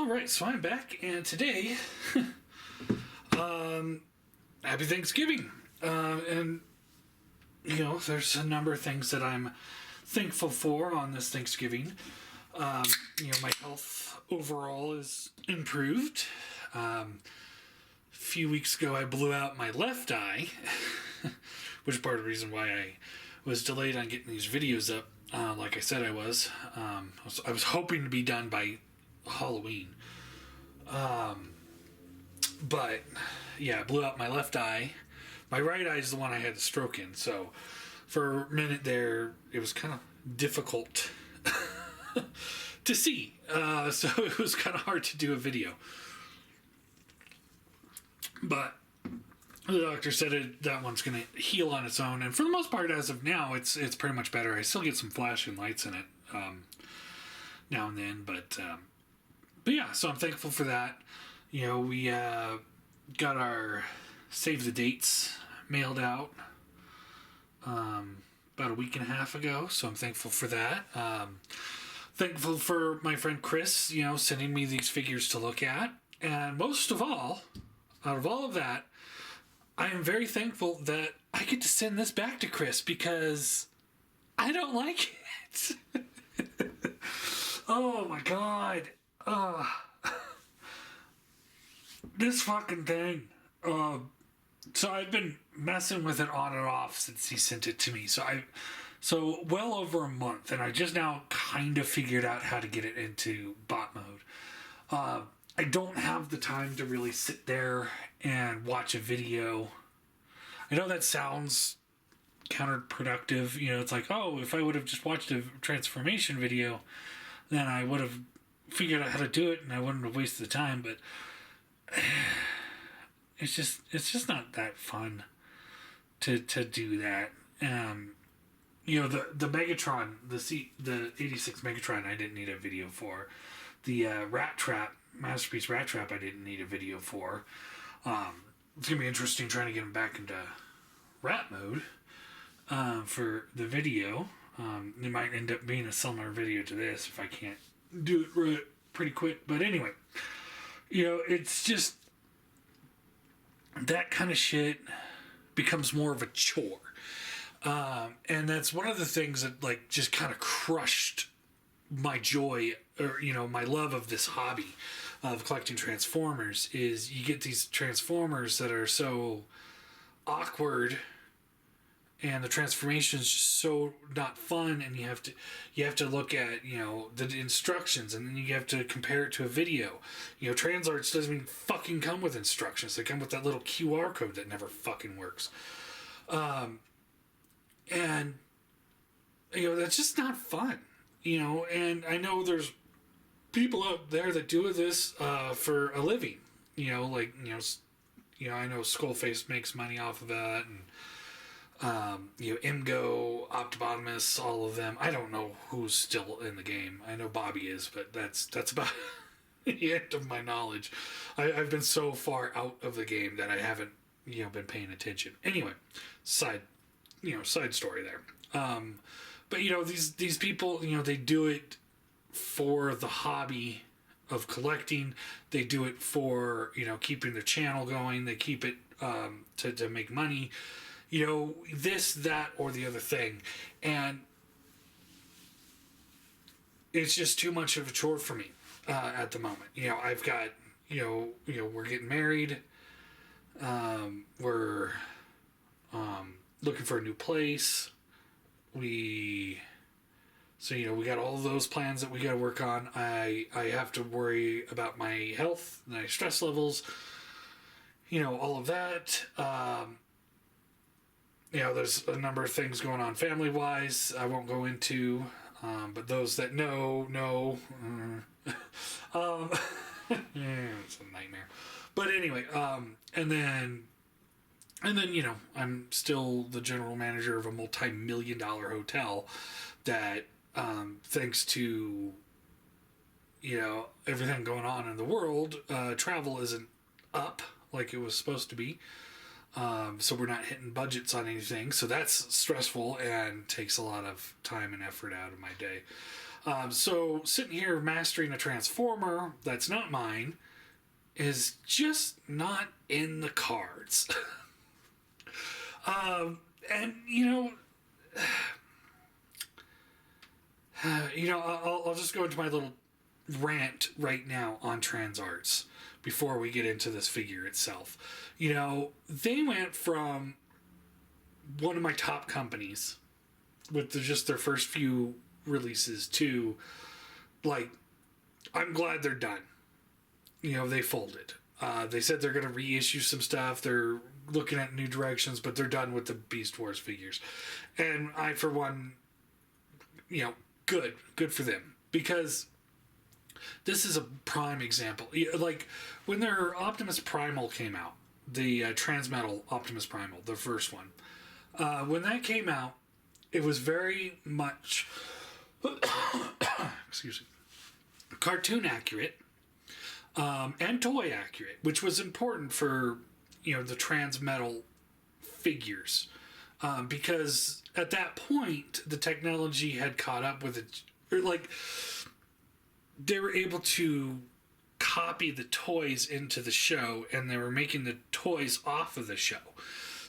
All right, so I'm back, and today, happy Thanksgiving. And, there's a number of things that I'm thankful for on this Thanksgiving. My health overall is improved. A few weeks ago, I blew out my left eye, which is part of the reason why I was delayed on getting these videos up. Like I said, I was hoping to be done by Halloween. But yeah, I blew out my left eye. My right eye is the one I had the stroke in, so for a minute there it was kind of difficult to see. So it was kind of hard to do a video. But the doctor said that one's going to heal on its own, and for the most part, as of now, it's pretty much better. I still get some flashing lights in it now and then, but yeah, so I'm thankful for that. We got our save the dates mailed out about a week and a half ago, so I'm thankful for that. Thankful for my friend Chris, sending me these figures to look at, and most of all, out of all of that, I am very thankful that I get to send this back to Chris because I don't like it. Oh my god. This fucking thing. So I've been messing with it on and off since he sent it to me. So well over a month, and I just now kind of figured out how to get it into bot mode. I don't have the time to really sit there and watch a video. I know that sounds counterproductive. It's like, oh, if I would have just watched a transformation video, then I would have figured out how to do it and I wouldn't have wasted the time. But it's just not that fun to do that. The Megatron, the 86 Megatron, I didn't need a video for. The Rat Trap, Masterpiece Rat Trap, I didn't need a video for. It's going to be interesting trying to get him back into rat mode for the video. It might end up being a similar video to this if I can't do it pretty quick. But anyway, it's just that kind of shit becomes more of a chore. And that's one of the things that just kind of crushed my joy or my love of this hobby of collecting Transformers is you get these Transformers that are so awkward and the transformation is just so not fun, and you have to look at the instructions, and then you have to compare it to a video. Transarts doesn't even fucking come with instructions. They come with that little QR code that never fucking works. And that's just not fun. And I know there's people out there that do this for a living. I know Skullface makes money off of that, and Imgo, Optibotimus, all of them. I don't know who's still in the game. I know Bobby is, but that's about the end of my knowledge. I've been so far out of the game that I haven't been paying attention. Anyway, side story there. But these people, they do it for the hobby of collecting. They do it for keeping their channel going. They keep it to make money. This, that, or the other thing, and it's just too much of a chore for me at the moment. I've got we're getting married. We're looking for a new place. We got all those plans that we got to work on. I have to worry about my health, my stress levels, all of that. There's a number of things going on family-wise I won't go into, but those that know. It's a nightmare. But anyway, and then I'm still the general manager of a multi-million-dollar hotel that, thanks to, everything going on in the world, travel isn't up like it was supposed to be. So we're not hitting budgets on anything. So that's stressful and takes a lot of time and effort out of my day. So sitting here mastering a transformer that's not mine is just not in the cards. And I'll just go into my little rant right now on Transarts before we get into this figure itself. They went from one of my top companies with just their first few releases to, like, I'm glad they're done. They folded. They said they're going to reissue some stuff. They're looking at new directions, but they're done with the Beast Wars figures. And I, for one, good for them. Because this is a prime example. Like, when their Optimus Primal came out, the Transmetal Optimus Primal, the first one, when that came out, it was very much excuse me, cartoon accurate, and toy accurate, which was important for the Transmetal figures, because at that point the technology had caught up with it, or like they were able to copy the toys into the show, and they were making the toys off of the show.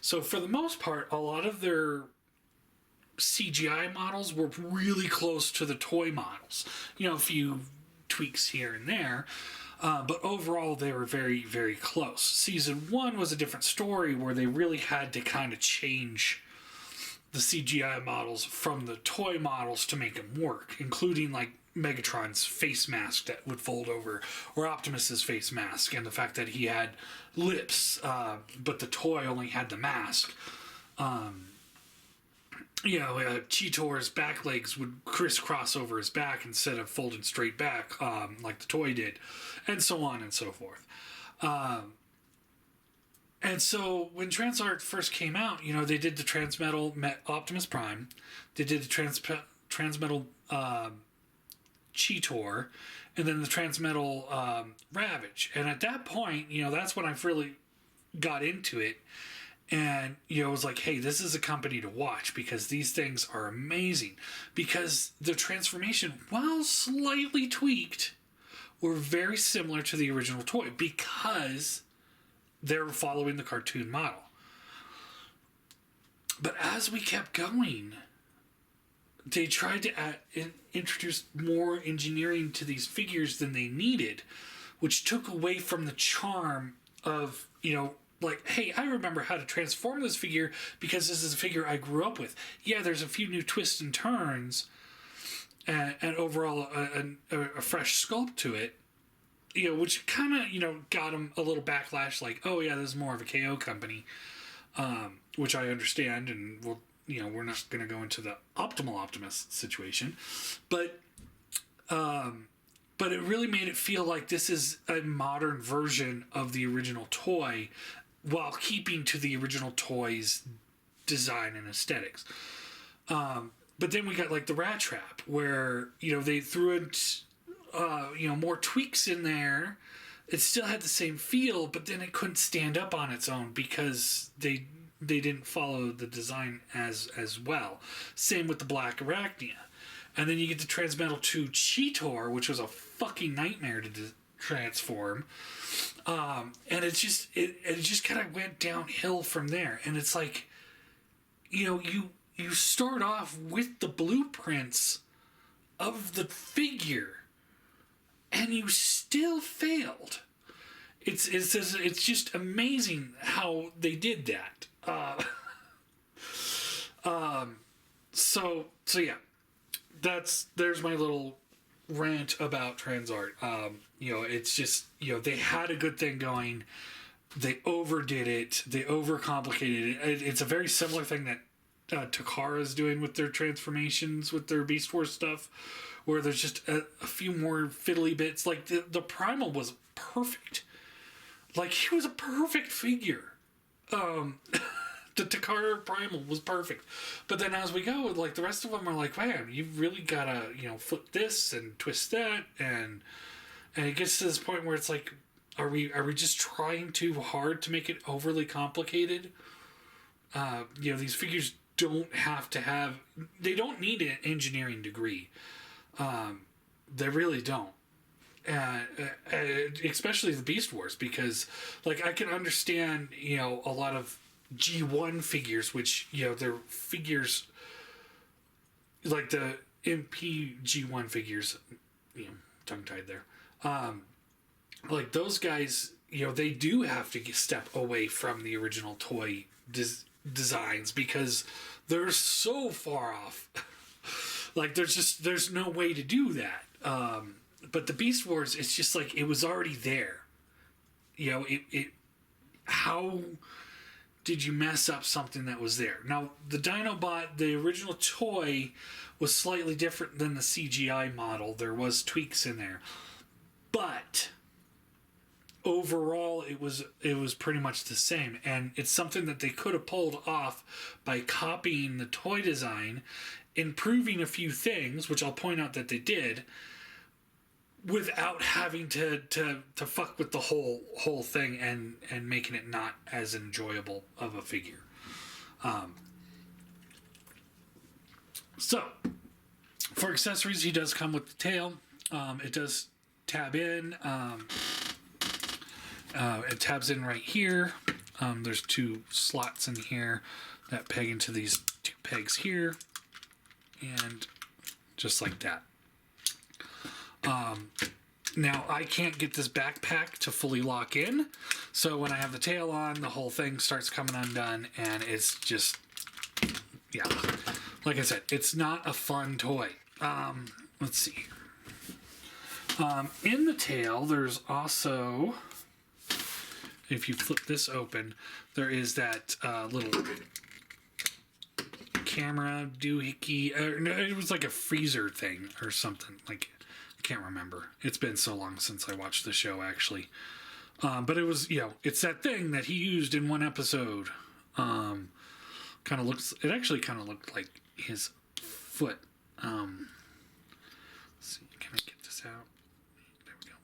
So for the most part, a lot of their CGI models were really close to the toy models. A few tweaks here and there. But overall, they were very, very close. Season 1 was a different story where they really had to kind of change the CGI models from the toy models to make them work, including like Megatron's face mask that would fold over, or Optimus's face mask, and the fact that he had lips, but the toy only had the mask. Cheetor's back legs would crisscross over his back instead of folding straight back, like the toy did, and so on and so forth. And so when Transart first came out, they did the Transmetal Optimus Prime, they did the Transmetal Cheetor, and then the Transmetal Ravage. And at that point, that's when I really got into it. And, it was like, hey, this is a company to watch because these things are amazing. Because the transformation, while slightly tweaked, were very similar to the original toy because they were following the cartoon model. But as we kept going, they tried to introduce more engineering to these figures than they needed, which took away from the charm of, like, hey, I remember how to transform this figure because this is a figure I grew up with. Yeah, there's a few new twists and turns, and overall a fresh sculpt to it, which kind of, got them a little backlash, like, oh yeah, this is more of a KO company, which I understand, and we're not going to go into the optimal Optimus situation, but it really made it feel like this is a modern version of the original toy, while keeping to the original toy's design and aesthetics. But then we got like the Rat Trap, where they threw in more tweaks in there. It still had the same feel, but then it couldn't stand up on its own because they didn't follow the design as well. Same with the Black Arachnia. And then you get the Transmetal 2 Cheetor, which was a fucking nightmare to transform. And it just kind of went downhill from there. And it's like, you start off with the blueprints of the figure, and you still failed. It's just amazing how they did that. So yeah, there's my little rant about Transart. It's just, they had a good thing going. They overdid it. They overcomplicated it. It's a very similar thing that Takara is doing with their transformations, with their Beast Wars stuff, where there's just a few more fiddly bits. Like the Primal was perfect. Like, he was a perfect figure. The Takara Primal was perfect. But then as we go, like, the rest of them are like, man, you've really got to, flip this and twist that. And it gets to this point where it's like, are we just trying too hard to make it overly complicated? These figures don't have to have, they don't need an engineering degree. They really don't. Especially the Beast Wars, because like I can understand, you know, a lot of G1 figures, which, you know, they're figures like the MP G1 figures, you know, tongue tied there. Like those guys, you know, they do have to step away from the original toy designs because they're so far off. Like there's no way to do that. But the Beast Wars, it's just like it was already there. You know, it how did you mess up something that was there? Now, the Dinobot, the original toy, was slightly different than the CGI model. There was tweaks in there. But overall, it was pretty much the same. And it's something that they could have pulled off by copying the toy design, improving a few things, which I'll point out that they did, without having to fuck with the whole thing and making it not as enjoyable of a figure. So, for accessories, he does come with the tail. It does tab in. It tabs in right here. There's two slots in here that peg into these two pegs here. And just like that. Now, I can't get this backpack to fully lock in, so when I have the tail on, the whole thing starts coming undone, and it's just, yeah. Like I said, it's not a fun toy. Let's see. In the tail, there's also, if you flip this open, there is that little camera doohickey. It was like a freezer thing or something, like, can't remember. It's been so long since I watched the show, actually. But it was, you know, it's that thing that he used in one episode. It actually kind of looked like his foot. Let's see, can I get this out? There we go.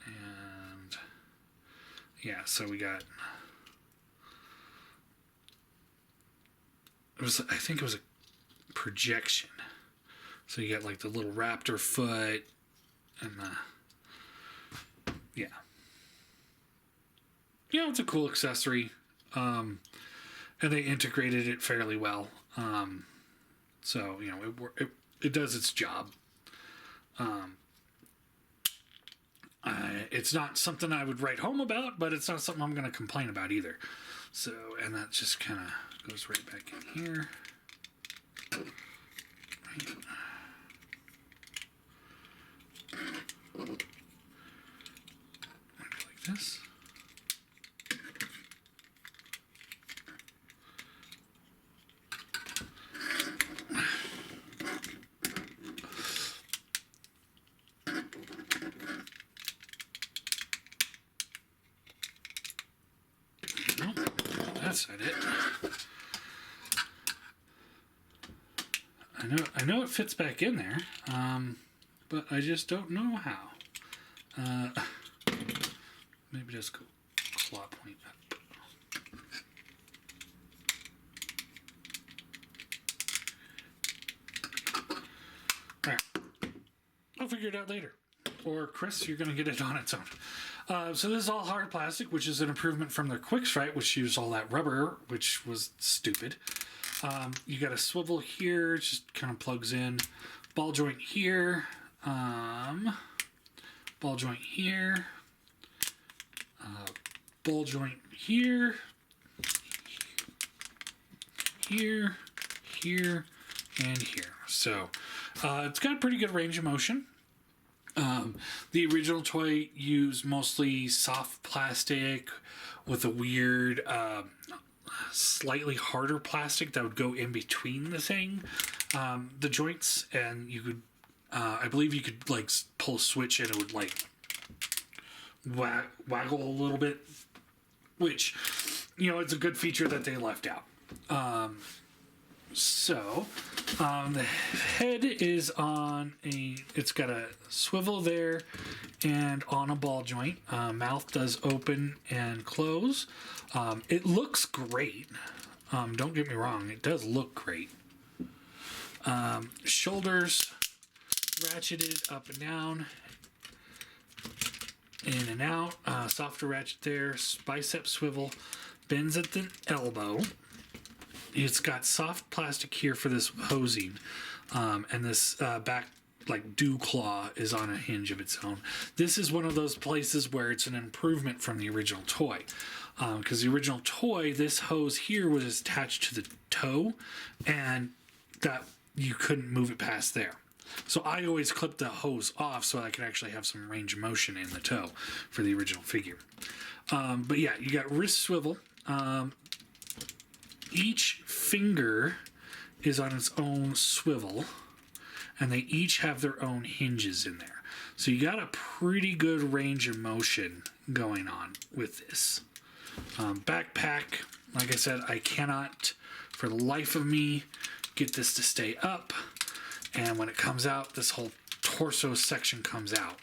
And yeah, so we got, I think it was a projection. So you got like the little raptor foot. And, yeah. You know, it's a cool accessory. And they integrated it fairly well. So, you know, it does its job. It's not something I would write home about, but it's not something I'm going to complain about either. So, and that just kind of goes right back in here. Right. Like this. No, that's not it. I know it fits back in there, but I just don't know how. Maybe just go claw point up. Alright. I'll figure it out later. Or Chris, you're going to get it on its own. So this is all hard plastic, which is an improvement from their Quick Strike, which used all that rubber, which was stupid. You got a swivel here, just kind of plugs in. Ball joint here. Ball joint here. Ball joint here. Here. Here. And here. So, it's got a pretty good range of motion. The original toy used mostly soft plastic with a weird, slightly harder plastic that would go in between the thing, the joints, and you could, I believe you could like pull a switch and it would like waggle a little bit, which, you know, it's a good feature that they left out. The head is on it's got a swivel there and on a ball joint. Mouth does open and close. It looks great. Don't get me wrong, it does look great. Shoulders, ratcheted up and down, in and out. Softer ratchet there. Bicep swivel. Bends at the elbow. It's got soft plastic here for this hosing. And this back like dew claw is on a hinge of its own. This is one of those places where it's an improvement from the original toy. Because the original toy, this hose here was attached to the toe, and that you couldn't move it past there. So I always clipped the hose off so I could actually have some range of motion in the toe for the original figure. But yeah, you got wrist swivel. Each finger is on its own swivel, and they each have their own hinges in there. So you got a pretty good range of motion going on with this. Backpack, like I said, I cannot for the life of me get this to stay up. And when it comes out, this whole torso section comes out.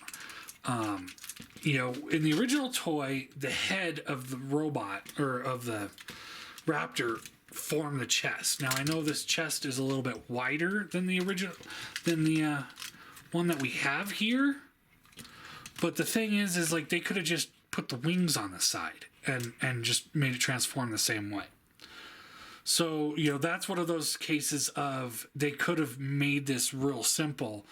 In the original toy, the head of the robot, or of the raptor, formed the chest. Now, I know this chest is a little bit wider than the original, than the one that we have here. But the thing is like they could have just put the wings on the side and just made it transform the same way. So, that's one of those cases of they could have made this real simple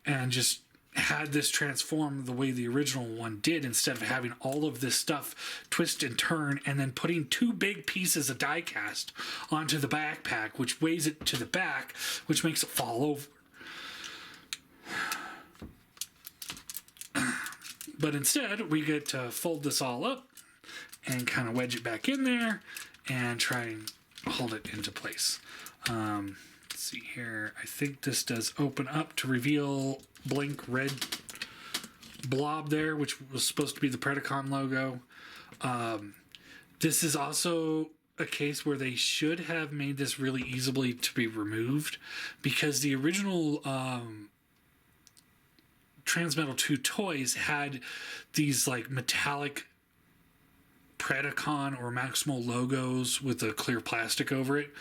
and just had this transform the way the original one did, instead of having all of this stuff twist and turn and then putting two big pieces of die cast onto the backpack, which weighs it to the back, which makes it fall over. But instead, we get to fold this all up and kind of wedge it back in there and try and hold it into place. Let's see here. I think this does open up to reveal Blink red blob there, which was supposed to be the Predacon logo. This is also a case where they should have made this really easily to be removed, because the original Transmetal 2 toys had these like metallic Predacon or Maximal logos with a clear plastic over it,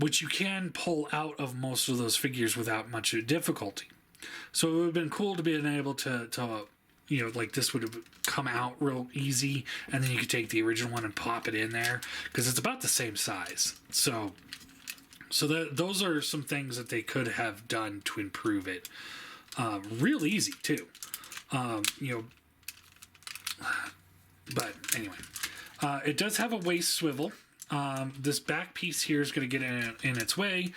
which you can pull out of most of those figures without much difficulty. So it would have been cool to be able to like this would have come out real easy, and then you could take the original one and pop it in there, because it's about the same size. So those are some things that they could have done to improve it. Real easy too. But anyway, it does have a waist swivel. This back piece here is going to get in its way.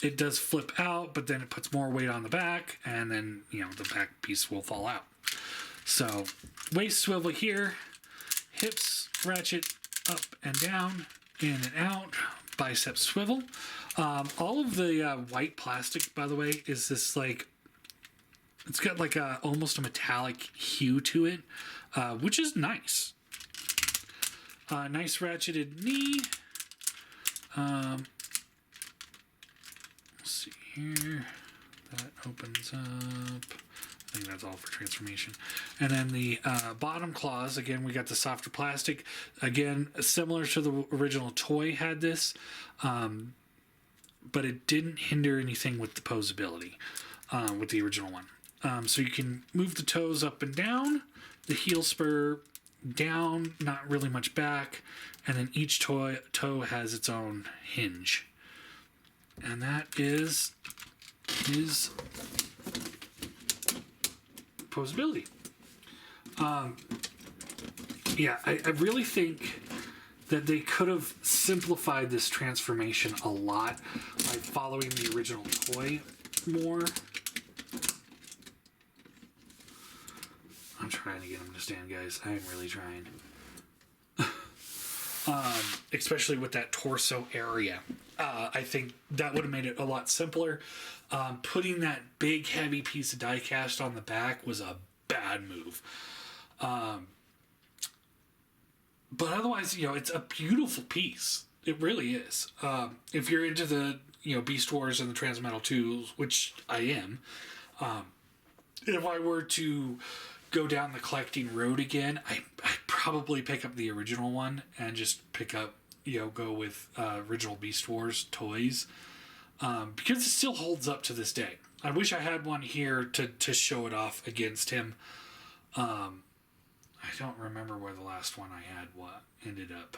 It does flip out, but then it puts more weight on the back, and then, the back piece will fall out. So, waist swivel here, hips ratchet up and down, in and out, bicep swivel. All of the white plastic, by the way, is this like, it's got like almost a metallic hue to it, which is nice. Nice ratcheted knee. Let's see here. That opens up. I think that's all for transformation. And then the bottom claws, again, we got the softer plastic. Again, similar to the original toy had this, but it didn't hinder anything with the posability with the original one. So you can move the toes up and down, the heel spur down, not really much back, and then each toe has its own hinge. And that is posability. Yeah, I really think that they could have simplified this transformation a lot by following the original toy more. I'm trying to get him to stand, guys. I am really trying. Especially with that torso area. I think that would have made it a lot simpler. Putting that big, heavy piece of die cast on the back was a bad move. But otherwise, it's a beautiful piece. It really is. If you're into the, Beast Wars and the Transmetal 2, which I am, if I were to go down the collecting road again, I'd probably pick up the original one and just pick up, go with original Beast Wars toys, because it still holds up to this day. I wish I had one here to show it off against him. I don't remember where the last one I had ended up.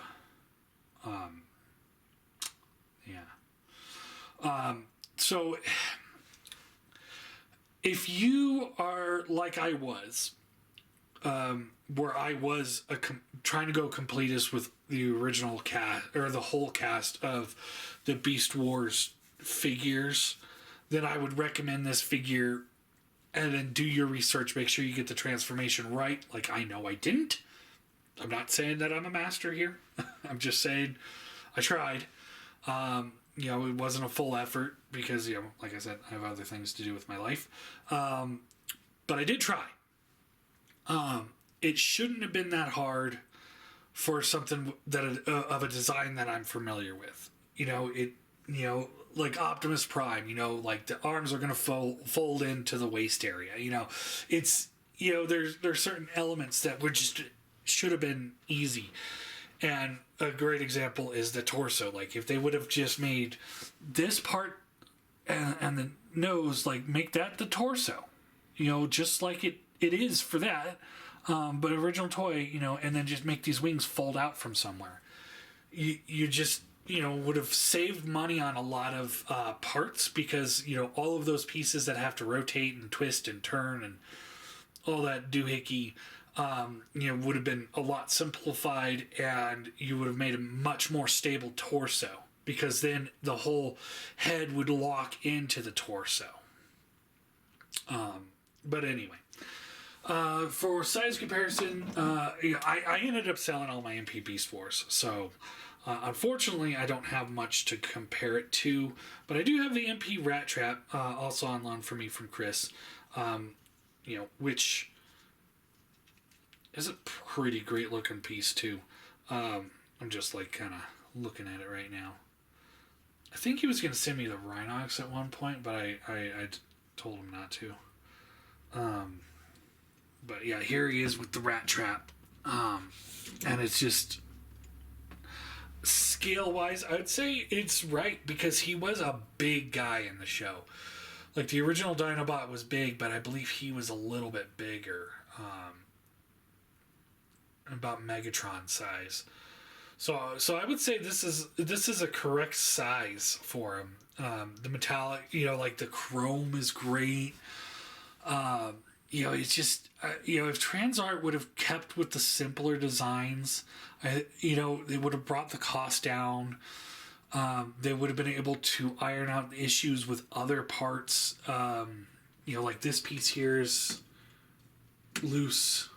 So if you are like I was, where I was trying to go completist with the original cast or the whole cast of the Beast Wars figures, then I would recommend this figure. And then do your research. Make sure you get the transformation right. Like I know I didn't. I'm not saying that I'm a master here. I'm just saying I tried. It wasn't a full effort because, like I said, I have other things to do with my life. But I did try. It shouldn't have been that hard for something that of a design that I'm familiar with. Like Optimus Prime, like the arms are going to fold into the waist area. It's, there's certain elements that should have been easy. And a great example is the torso. Like if they would have just made this part and the nose, like make that the torso, just like it is for that. But original toy, and then just make these wings fold out from somewhere. You just, would have saved money on a lot of parts because, all of those pieces that have to rotate and twist and turn and all that doohickey, would have been a lot simplified, and you would have made a much more stable torso because then the whole head would lock into the torso. But anyway, for size comparison, I ended up selling all my MP Beast Wars, so... unfortunately, I don't have much to compare it to, but I do have the MP Rat Trap, also on loan for me from Chris, which is a pretty great looking piece too. I'm just like kind of looking at it right now. I think he was going to send me the Rhinox at one point, but I told him not to. But yeah, here he is with the Rat Trap, and it's just... Scale-wise, I would say it's right because he was a big guy in the show. Like the original Dinobot was big, but I believe he was a little bit bigger, about Megatron size. So I would say this is a correct size for him. The metallic, like the chrome is great. It's just, if Transart would have kept with the simpler designs, they would have brought the cost down. They would have been able to iron out the issues with other parts. Like this piece here is loose.